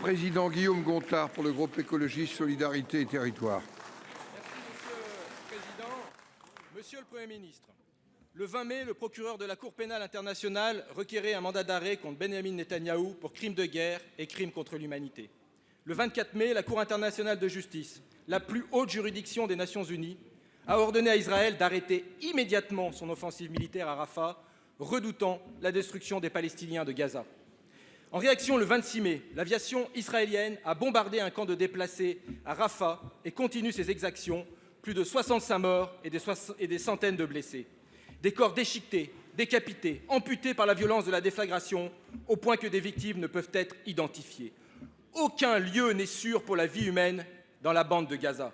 président Guillaume Gontard pour le groupe écologiste Solidarité et Territoires. Monsieur le Président. Monsieur le Premier ministre, le 20 mai, le procureur de la Cour pénale internationale requérait un mandat d'arrêt contre Benyamin Netanyahou pour crimes de guerre et crimes contre l'humanité. Le 24 mai, la Cour internationale de justice, la plus haute juridiction des Nations unies, a ordonné à Israël d'arrêter immédiatement son offensive militaire à Rafah, redoutant la destruction des Palestiniens de Gaza. En réaction, le 26 mai, l'aviation israélienne a bombardé un camp de déplacés à Rafah et continue ses exactions. Plus de 65 morts et des centaines de blessés. Des corps déchiquetés, décapités, amputés par la violence de la déflagration, au point que des victimes ne peuvent être identifiées. Aucun lieu n'est sûr pour la vie humaine dans la bande de Gaza.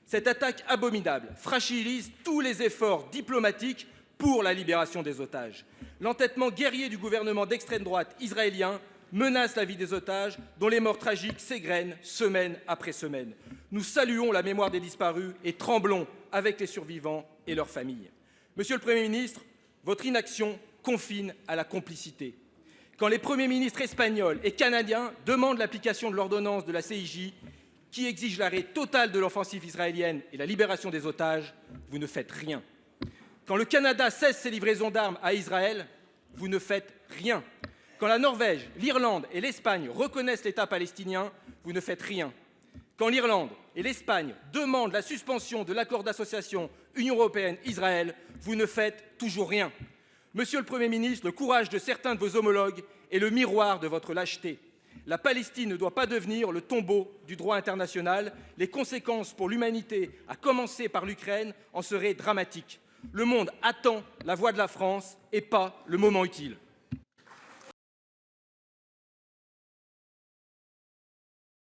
Cette attaque abominable fragilise tous les efforts diplomatiques pour la libération des otages. L'entêtement guerrier du gouvernement d'extrême droite israélien menace la vie des otages, dont les morts tragiques s'égrènent semaine après semaine. Nous saluons la mémoire des disparus et tremblons avec les survivants et leurs familles. Monsieur le Premier ministre, votre inaction confine à la complicité. Quand les premiers ministres espagnols et canadiens demandent l'application de l'ordonnance de la CIJ, qui exige l'arrêt total de l'offensive israélienne et la libération des otages, vous ne faites rien. Quand le Canada cesse ses livraisons d'armes à Israël, vous ne faites rien. Quand la Norvège, l'Irlande et l'Espagne reconnaissent l'État palestinien, vous ne faites rien. Quand l'Irlande et l'Espagne demandent la suspension de l'accord d'association Union européenne-Israël, vous ne faites toujours rien. Monsieur le Premier ministre, le courage de certains de vos homologues est le miroir de votre lâcheté. La Palestine ne doit pas devenir le tombeau du droit international. Les conséquences pour l'humanité, à commencer par l'Ukraine, en seraient dramatiques. Le monde attend la voix de la France et pas le moment utile.